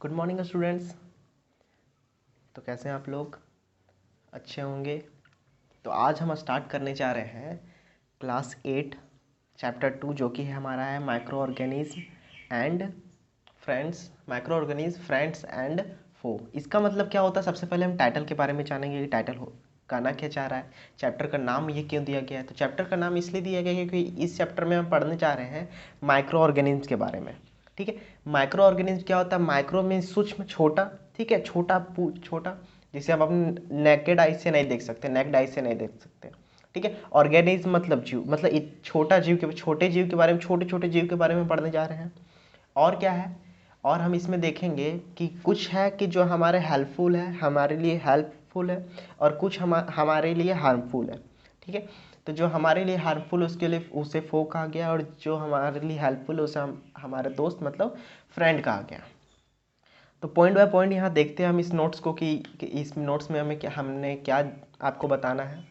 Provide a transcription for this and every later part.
Good morning students. तो कैसे हैं आप लोग? अच्छे होंगे। तो आज हम स्टार्ट करने जा रहे हैं क्लास 8 चैप्टर 2, जो कि है हमारा है microorganism and friends. Microorganism, friends and foe. इसका मतलब क्या होता है? सबसे पहले हम टाइटल के बारे में जानेंगे कि टाइटल हो कहना क्या चाह रहा है, चैप्टर का नाम ये क्यों दिया गया है। तो चैप्टर का नाम इसलिए दिया गया है क्योंकि इस चैप्टर में हम पढ़ने जा रहे हैं माइक्रो ऑर्गेनिज्म के बारे में। ठीक है, माइक्रो ऑर्गेनिज्म क्या होता है? माइक्रो में सूक्ष्म, छोटा। ठीक है, छोटा जिसे हम अपने नेकेड आई से नहीं देख सकते, नेक्ड आई से नहीं देख सकते। ठीक है, ऑर्गेनिज्म मतलब जीव, मतलब एक छोटा जीव के, छोटे जीव के बारे में, छोटे छोटे जीव के बारे में पढ़ने जा रहे हैं। और क्या है, और हम इसमें देखेंगे कि कुछ है कि जो हमारे हेल्पफुल है, हमारे लिए हेल्पफुल है, और कुछ हमारे लिए हार्मफुल है। ठीक है, तो जो हमारे लिए हार्मफुल उसके लिए उसे फो कहा गया, और जो हमारे लिए हेल्पफुल है उसे हम हमारे दोस्त मतलब फ्रेंड कहा गया। तो पॉइंट बाय पॉइंट यहाँ देखते हैं हम इस नोट्स को कि इस नोट्स में हमने क्या आपको बताना है।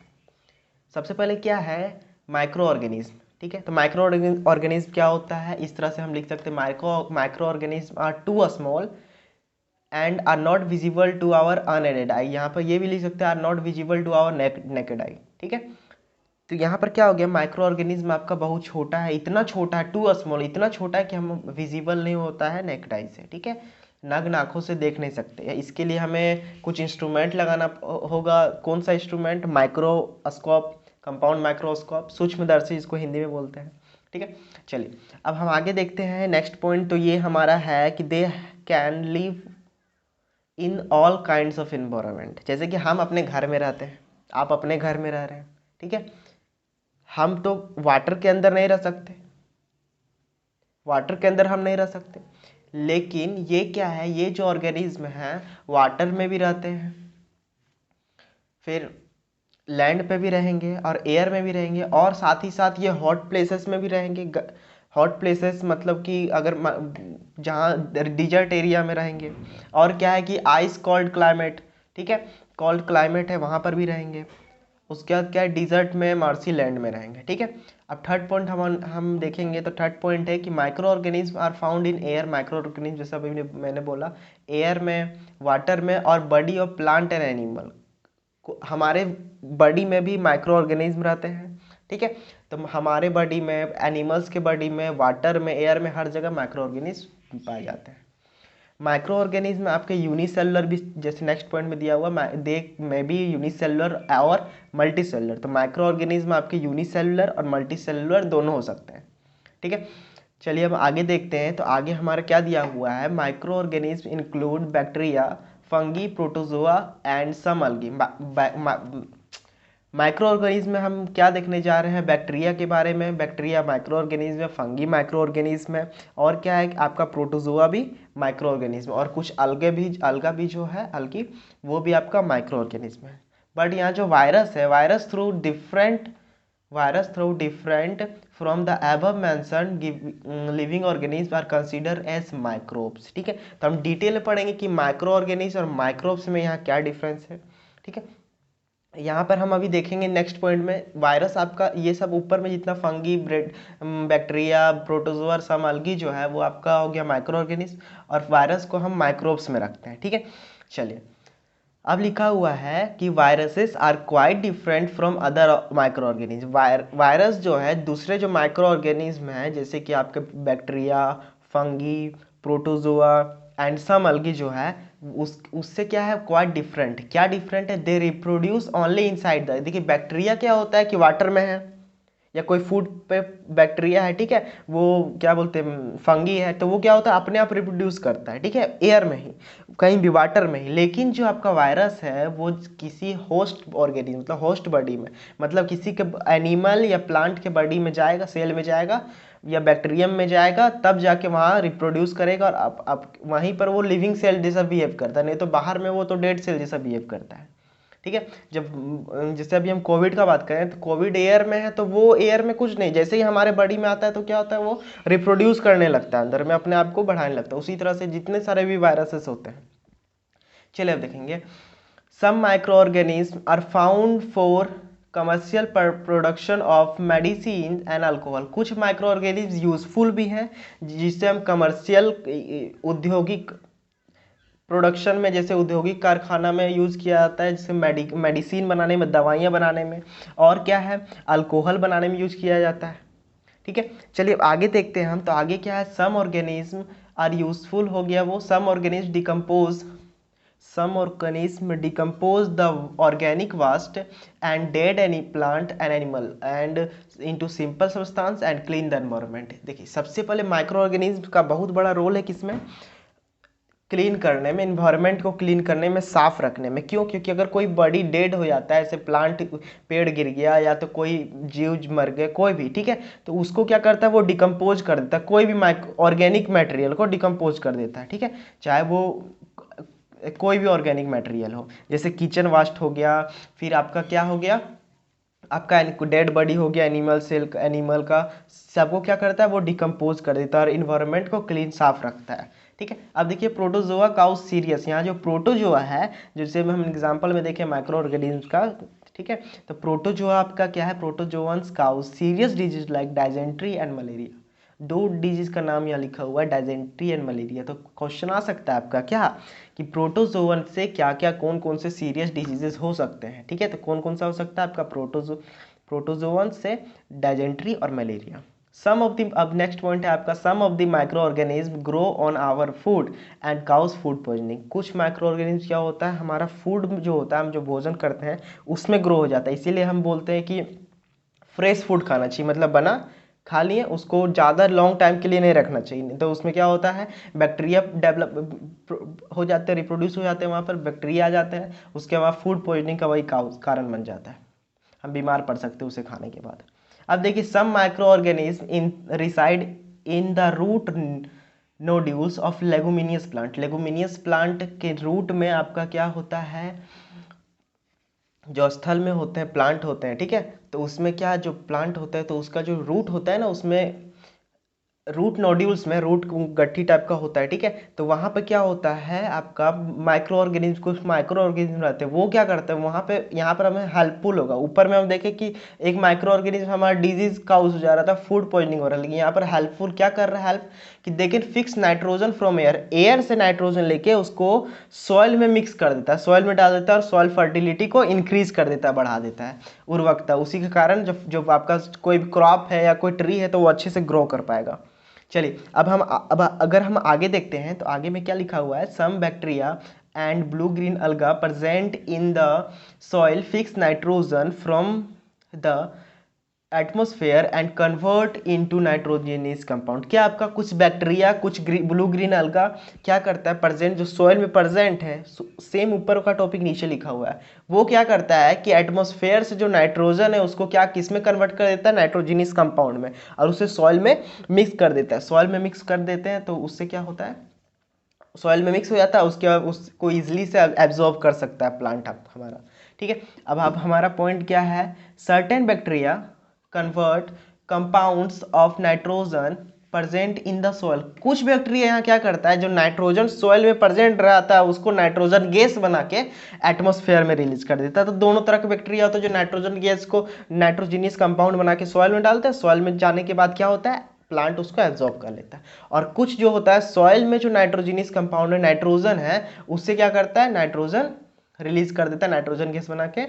सबसे पहले क्या है माइक्रो ऑर्गेनिज्म। ठीक है, तो माइक्रो ऑर्गेनिज्म क्या होता है? इस तरह से हम लिख सकते हैं, microorganism are too small and are not visible to our unaided eye. यहाँ पर ये भी लिख सकते हैं, are not visible to our naked eye. ठीक है, तो यहाँ पर क्या हो गया, माइक्रो ऑर्गेनिज्म आपका बहुत छोटा है, इतना छोटा है, टू स्मॉल, इतना छोटा है कि हम विजिबल नहीं होता है नेकेड आई से। ठीक है, नग्न आंखों से देख नहीं सकते। इसके लिए हमें कुछ इंस्ट्रूमेंट लगाना होगा। कौन सा इंस्ट्रूमेंट? माइक्रोस्कोप, कंपाउंड माइक्रोस्कोप, सूक्ष्मदर्शी इसको हिंदी में बोलते हैं। ठीक है, चलिए अब हम आगे देखते हैं नेक्स्ट पॉइंट। तो ये हमारा है कि they can live in all kinds of environment. जैसे कि हम अपने घर में रहते हैं, आप अपने घर में रह रहे हैं। ठीक है, हम तो वाटर के अंदर नहीं रह सकते, वाटर के अंदर हम नहीं रह सकते, लेकिन ये क्या है, ये जो ऑर्गेनिज्म है वाटर में भी रहते हैं, फिर लैंड पे भी रहेंगे और एयर में भी रहेंगे, और साथ ही साथ ये हॉट प्लेसेस में भी रहेंगे। हॉट प्लेसेस मतलब कि अगर जहाँ डिजर्ट एरिया में रहेंगे, और क्या है कि आइस कोल्ड क्लाइमेट। ठीक है, कोल्ड क्लाइमेट है वहाँ पर भी रहेंगे। उसके बाद क्या है, डिजर्ट में, मार्सी लैंड में रहेंगे। ठीक है, अब थर्ड पॉइंट हम देखेंगे। तो थर्ड पॉइंट है कि microorganism are found in air. Microorganism जैसा अभी मैंने बोला, एयर में, वाटर में, और body of plant and animal. हमारे बॉडी में भी माइक्रो ऑर्गेनिज्म रहते हैं। ठीक है, तो हमारे बॉडी में, एनिमल्स के बॉडी में, वाटर में, एयर में, हर जगह माइक्रो ऑर्गेनिज्म पाए जाते हैं। माइक्रो ऑर्गेनिज्म आपके यूनिसेलुलर भी, जैसे नेक्स्ट पॉइंट में दिया हुआ, दे में बी यूनिसेलुलर और मल्टी सेलुलर। तो माइक्रो ऑर्गेनिज्म आपके यूनिसेलुलर और मल्टी सेलुलर दोनों हो सकते हैं। ठीक है, चलिए अब आगे देखते हैं। तो आगे हमारा क्या दिया हुआ है, microorganism include bacteria, fungi, protozoa and some algae. Microorganism में हम क्या देखने जा रहे हैं, बैक्टीरिया के बारे में। बैक्टीरिया माइक्रो ऑर्गेनिज्म है, फंगी माइक्रो ऑर्गेनिज्म है, और क्या है आपका प्रोटोजोआ भी माइक्रो ऑर्गेनिज्म, और कुछ अलगा भी जो है अलगी, वो भी आपका माइक्रो ऑर्गेनिज्म है। बट यहाँ जो वायरस है, virus through different from the above mentioned living organism are consider as microbes. ठीक है, तो हम डिटेल में पढ़ेंगे कि माइक्रो ऑर्गेनिज्म और माइक्रोब्स में यहाँ क्या डिफरेंस है। ठीक है, यहाँ पर हम अभी देखेंगे नेक्स्ट पॉइंट में। वायरस आपका ये सब ऊपर में जितना फंगी, बैक्टीरिया, प्रोटोजोआ, सम अलगी जो है वो आपका हो गया माइक्रो ऑर्गेनिज्म, और वायरस को हम माइक्रोब्स में रखते हैं। ठीक है, चलिए अब लिखा हुआ है कि viruses are quite different from other microorganism. Virus जो है दूसरे जो माइक्रो ऑर्गेनिज्म है, जैसे कि आपके bacteria, fungi, protozoa and some algae जो है, उससे क्या है, क्वाइट डिफरेंट। क्या डिफरेंट है? They reproduce only inside the. देखिए बैक्टीरिया क्या होता है कि वाटर में है, या कोई फूड पे बैक्टीरिया है, ठीक है, वो क्या बोलते हैं, फंगी है, तो वो क्या होता है, अपने आप रिप्रोड्यूस करता है। ठीक है, एयर में ही, कहीं भी वाटर में ही। लेकिन जो आपका वायरस है वो किसी होस्ट ऑर्गेनिज्म, मतलब होस्ट बॉडी में, मतलब किसी के एनिमल या प्लांट के बॉडी में जाएगा, सेल में जाएगा या बैक्टीरियम में जाएगा, तब जाके वहाँ रिप्रोड्यूस करेगा, और अब वहीं पर वो लिविंग सेल जैसा बिहेव करता है, नहीं तो बाहर में वो तो डेड सेल जैसा बिहेव करता है। ठीक है, जब जैसे अभी हम कोविड का बात करें, तो कोविड एयर में है, तो वो एयर में कुछ नहीं, जैसे ही हमारे बॉडी में आता है तो क्या होता है, वो रिप्रोड्यूस करने लगता है, अंदर में अपने आप को बढ़ाने लगता है। उसी तरह से जितने सारे भी वायरसेस होते हैं। चलिए अब देखेंगे, some microorganism are found for commercial production of medicine and alcohol. कुछ माइक्रो ऑर्गेनिज्म यूजफुल भी हैं, जिससे हम कमर्शियल, औद्योगिक प्रोडक्शन में, जैसे औद्योगिक कारखाना में यूज़ किया जाता है, जैसे मेडिसिन बनाने में, दवाइयाँ बनाने में, और क्या है, अल्कोहल बनाने में यूज़ किया जाता है। ठीक है, चलिए आगे देखते हैं हम। तो आगे क्या है, सम ऑर्गेनिज्म आर यूजफुल हो गया वो, some organism decompose, some organism decompose the organic waste and dead any plant and animal and into simple substance and clean the environment। देखिए सबसे पहले माइक्रो ऑर्गेनिज्म का बहुत बड़ा रोल है किसमें, क्लीन करने में, इन्वायरमेंट को क्लीन करने में, साफ रखने में। क्यों? क्योंकि अगर कोई बॉडी डेड हो जाता है, ऐसे प्लांट, पेड़ गिर गया या तो कोई जीव मर गए, कोई भी, ठीक है, तो उसको क्या करता है, वो डिकम्पोज कर देता है, कोई भी ऑर्गेनिक मटेरियल को डिकम्पोज कर देता है। ठीक है, चाहे वो कोई भी ऑर्गेनिक मटेरियल हो, जैसे किचन वेस्ट हो गया, फिर आपका क्या हो गया, आपका डेड बॉडी हो गया, एनिमल सेल, एनिमल का, सबको क्या करता है, वो डिकम्पोज कर देता है और इन्वायरमेंट को क्लीन साफ रखता है। ठीक है, अब देखिए प्रोटोजोआ काउस सीरियस, यहाँ जो प्रोटोजोआ है, जैसे हम एग्जांपल में देखें माइक्रो ऑर्गेनिज्म का, ठीक है, तो प्रोटोजोआ आपका क्या है, protozoans cause serious disease like dysentery and malaria. दो डिजीज का नाम यहाँ लिखा हुआ है, डायजेंट्री एंड मलेरिया। तो क्वेश्चन आ सकता है आपका क्या, कि प्रोटोजोअन से क्या क्या, कौन कौन से सीरियस डिजीजेस हो सकते हैं। ठीक है, तो कौन कौन सा हो सकता है आपका, प्रोटोजोअन से डायजेंट्री और मलेरिया। सम ऑफ द, अब नेक्स्ट पॉइंट है आपका, some of the microorganism grow on our food and cause food poisoning. कुछ माइक्रो ऑर्गेनिज्म क्या होता है, हमारा फूड जो होता है, हम जो भोजन करते हैं उसमें ग्रो हो जाता है, इसीलिए हम बोलते हैं कि फ्रेश फूड खाना चाहिए, मतलब बना खा लिए, उसको ज़्यादा लॉन्ग टाइम के लिए नहीं रखना चाहिए, नहीं तो उसमें क्या होता है, बैक्टीरिया डेवलप हो जाते हैं, रिप्रोड्यूस हो जाते हैं, वहाँ पर बैक्टीरिया आ जाते हैं, उसके बाद फूड पॉइजनिंग का वही कारण बन जाता है, हम बीमार पड़ सकते हैं उसे खाने के बाद। अब देखिए some microorganism in reside in the root nodules of leguminous plant. Leguminous plant के रूट में आपका क्या होता है, जो स्थल में होते हैं, प्लांट होते हैं, ठीक है, तो उसमें क्या, जो प्लांट होता है तो उसका जो रूट होता है ना, उसमें रूट नोड्यूल्स में, रूट गट्ठी टाइप का होता है, ठीक है, तो वहाँ पे क्या होता है आपका, माइक्रो ऑर्गेनिज्म, कुछ माइक्रो ऑर्गेनिज्म रहते हैं, वो क्या करते हैं वहाँ पे, यहाँ पर हमें हेल्पफुल होगा। ऊपर में हम देखें कि एक माइक्रो ऑर्गेनिज्म हमारा डिजीज काउज हो जा रहा था, फूड पॉइजनिंग हो रहा है, लेकिन यहाँ पर हेल्पफुल क्या कर रहा है, हेल्प कि they can fix nitrogen from air, air से नाइट्रोजन लेके उसको सॉइल में मिक्स कर देता है, सॉइल में डाल देता है और सॉइल फर्टिलिटी को इंक्रीज कर देता है, बढ़ा देता है, उर्वरकता। उसी के कारण जब आपका कोई भी क्रॉप है या कोई ट्री है तो वो अच्छे से ग्रो कर पाएगा। चलिए अब अगर हम आगे देखते हैं तो आगे में क्या लिखा हुआ है, some bacteria and blue green algae present in the soil fix nitrogen from the atmosphere and convert into nitrogenous compound. क्या आपका कुछ बैक्टीरिया, कुछ ब्लू ग्रीन अलगा क्या करता है, प्रेजेंट जो सॉइल में प्रेजेंट है, सेम ऊपर का टॉपिक नीचे लिखा हुआ है, वो क्या करता है कि एटमोस्फेयर से जो नाइट्रोजन है उसको क्या, किस में कन्वर्ट कर देता है, नाइट्रोजनियस कंपाउंड में, और उसे सॉइल में मिक्स कर देता है। सॉइल में मिक्स कर देते हैं तो उससे क्या होता है, सॉइल में मिक्स हो जाता है, उसके बाद उसको ईजिली से एब्जॉर्ब कर सकता है प्लांट हमारा। ठीक है, अब हमारा पॉइंट क्या है, certain bacteria convert compounds of nitrogen present in the soil. कुछ बैक्टीरिया यहाँ क्या करता है, जो नाइट्रोजन सॉइल में प्रेजेंट रहता है उसको नाइट्रोजन गैस बना के एटमॉस्फेयर में रिलीज कर देता है। तो दोनों तरह के बैक्टीरिया होते हैं, जो नाइट्रोजन गैस को नाइट्रोजनियस कंपाउंड बना के सॉइल में डालते हैं, सॉइल में जाने के बाद क्या होता है, प्लांट उसको एब्जॉर्ब कर लेता है। और कुछ जो होता है सॉइल में जो नाइट्रोजनियस कंपाउंड है, नाइट्रोजन है, उससे क्या करता है, नाइट्रोजन रिलीज कर देता है, नाइट्रोजन गैस बना के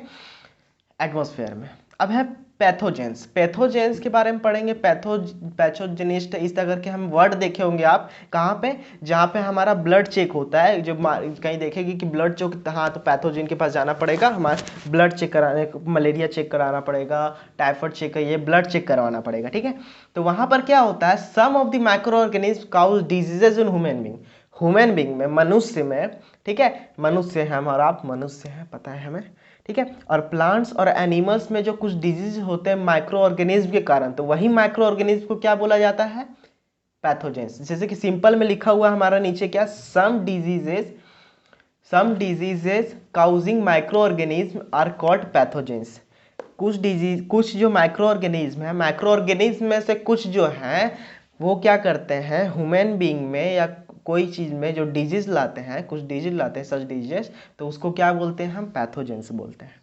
एटमॉस्फेयर में। अब है पैथोजेंस। पैथोजेंस के बारे में पढ़ेंगे, पैथोजेनिस्ट, इस तरह के हम वर्ड देखे होंगे आप कहाँ पे, जहाँ पे हमारा ब्लड चेक होता है, जो कहीं देखेगी कि ब्लड चेक, हाँ तो पैथोजेन के पास जाना पड़ेगा, हमारा ब्लड चेक कराने, मलेरिया चेक कराना पड़ेगा, टाइफाइड चेक, ये ब्लड चेक करवाना पड़ेगा, ठीक है। तो वहाँ पर क्या होता है, some of the microorganism cause diseases in human being में, मनुष्य में, ठीक है, मनुष्य हैं हम और आप मनुष्य हैं, पता है हमें, ठीक है, और प्लांट्स और एनिमल्स में जो कुछ डिजीज होते हैं माइक्रो ऑर्गेनिज्म के कारण, तो वही माइक्रो ऑर्गेनिज्म को क्या बोला जाता है, पैथोजेंस। जैसे कि सिंपल में लिखा हुआ हमारा नीचे क्या, some diseases causing microorganism are called pathogens. कुछ जो माइक्रो ऑर्गेनिज्म है, माइक्रो ऑर्गेनिज्म में से कुछ जो हैं वो क्या करते हैं, ह्यूमन बीइंग में या कोई चीज़ में जो डिजीज लाते हैं, कुछ डिजीज लाते हैं, सच डिजीज, तो उसको क्या बोलते हैं, हम पैथोजेंस बोलते हैं।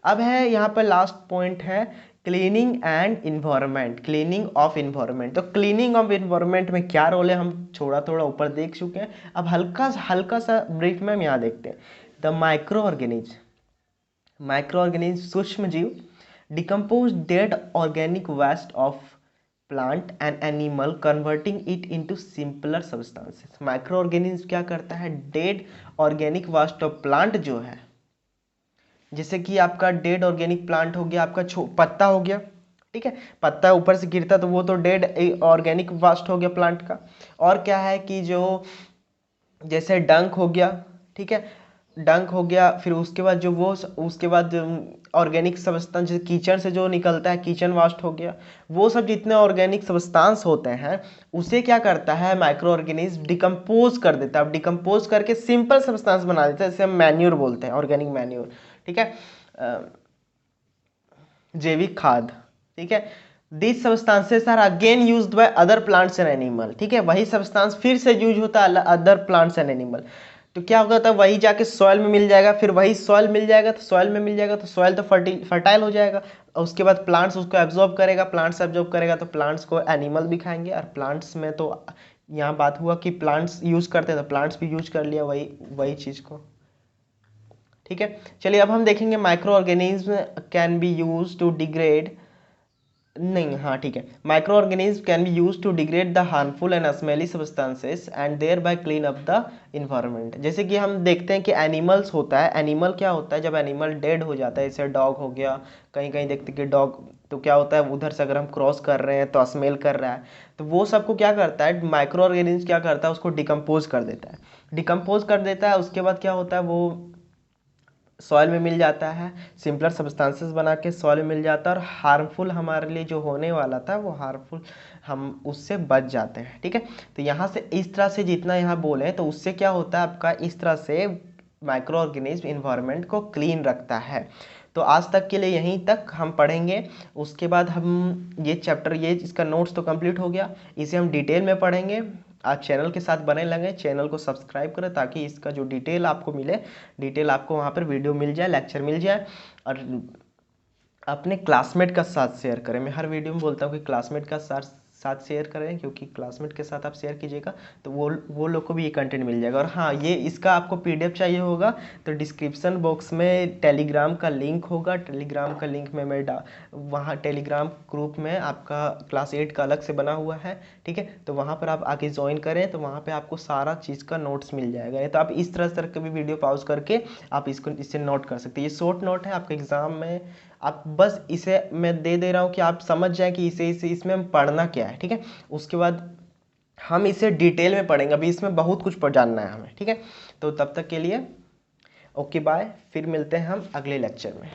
अब है यहाँ पर लास्ट पॉइंट है cleaning and environment, cleaning of environment. तो क्लीनिंग ऑफ इन्वायरमेंट में क्या रोल है हम थोड़ा ऊपर देख चुके हैं, अब हल्का सा ब्रीफ में हम यहाँ देखते हैं। द माइक्रो ऑर्गेनिज्म सूक्ष्म जीव decompose dead organic waste of plant and animal converting it into simpler substances. Microorganism क्या करता है, dead organic waste of plant जो है, जैसे कि आपका डेड ऑर्गेनिक प्लांट हो गया, आपका पत्ता हो गया, ठीक है, पत्ता ऊपर से गिरता तो वो तो डेड ऑर्गेनिक वेस्ट हो गया प्लांट का। और क्या है कि जो जैसे डंक हो गया, ठीक है, डंक हो गया, फिर उसके बाद जो वो उसके बाद ऑर्गेनिक सब्सटेंस जैसे किचन से जो निकलता है, किचन वेस्ट हो गया, वो सब जितने ऑर्गेनिक सब्सटेंस होते हैं उसे क्या करता है माइक्रो ऑर्गेनिज्म डिकम्पोज कर देता है। अब डिकम्पोज करके सिंपल सब्सटेंस बना देता है, जैसे हम मैन्योर बोलते हैं, ऑर्गेनिक मैन्योर, ठीक है, जैविक खाद, ठीक है। This substances are again used by other plants and animal, ठीक है, वही सब्सटेंस फिर से यूज होता है अदर प्लांट्स एंड एनिमल। तो क्या होगा था, वही जाके सॉइल में मिल जाएगा, फिर वही सॉइल मिल जाएगा, तो सॉइल में मिल जाएगा तो सॉइल तो फर्टाइल हो जाएगा, और उसके बाद प्लांट्स उसको एब्जॉर्ब करेगा, प्लांट्स एब्जॉर्ब करेगा तो प्लांट्स को एनिमल भी खाएंगे। और प्लांट्स में तो यहाँ बात हुआ कि प्लांट्स यूज करते हैं तो प्लांट्स भी यूज कर लिया वही चीज को, ठीक है। चलिए अब हम देखेंगे microorganism can be use to degrade, नहीं, हाँ ठीक है, microorganism can be use to degrade the harmful and smelly substances and thereby clean up the environment. जैसे कि हम देखते हैं कि एनिमल्स होता है, एनिमल क्या होता है, जब एनिमल डेड हो जाता है, जैसे डॉग हो गया, कहीं कहीं देखते कि डॉग तो क्या होता है, उधर से अगर हम क्रॉस कर रहे हैं तो स्मेल कर रहा है, तो वो सबको क्या करता है माइक्रो ऑर्गेनिज्म क्या करता है, उसको डिकम्पोज कर देता है। डिकम्पोज कर देता है, उसके बाद क्या होता है, वो सॉइल में मिल जाता है, सिंपलर सब्सटेंसेस बना के सॉइल में मिल जाता है, और हार्मफुल हमारे लिए जो होने वाला था वो हार्मफुल हम उससे बच जाते हैं, ठीक है। तो यहाँ से इस तरह से जितना यहाँ बोले तो उससे क्या होता है आपका, इस तरह से माइक्रो ऑर्गेनिज्म इन्वायरमेंट को क्लीन रखता है। तो आज तक के लिए यहीं तक हम पढ़ेंगे, उसके बाद हम ये चैप्टर, ये इसका नोट्स तो कंप्लीट हो गया, इसे हम डिटेल में पढ़ेंगे। आज चैनल के साथ बने लगे, चैनल को सब्सक्राइब करें ताकि इसका जो डिटेल आपको मिले, डिटेल आपको वहाँ पर वीडियो मिल जाए, लेक्चर मिल जाए। और अपने क्लासमेट का साथ शेयर करें, मैं हर वीडियो में बोलता हूँ कि क्लासमेट का साथ शेयर करें, क्योंकि क्लासमेट के साथ आप शेयर कीजिएगा तो वो लोग को भी ये कंटेंट मिल जाएगा। और हाँ, ये इसका आपको पीडीएफ चाहिए होगा तो डिस्क्रिप्शन बॉक्स में टेलीग्राम का लिंक होगा, टेलीग्राम का लिंक में मैं वहाँ टेलीग्राम ग्रुप में आपका क्लास 8 का अलग से बना हुआ है, ठीक है, तो वहाँ पर आप आके ज्वाइन करें, तो वहाँ पर आपको सारा चीज़ का नोट्स मिल जाएगा। तो आप इस तरह का भी वीडियो पॉज करके आप इससे नोट कर सकते हैं। ये शॉर्ट नोट है, आपके एग्जाम में आप बस इसे मैं दे रहा हूँ कि आप समझ जाएं कि इसे इसमें हम पढ़ना क्या है, ठीक है। उसके बाद हम इसे डिटेल में पढ़ेंगे, अभी इसमें बहुत कुछ जानना है हमें, ठीक है। तो तब तक के लिए ओके बाय, फिर मिलते हैं हम अगले लेक्चर में।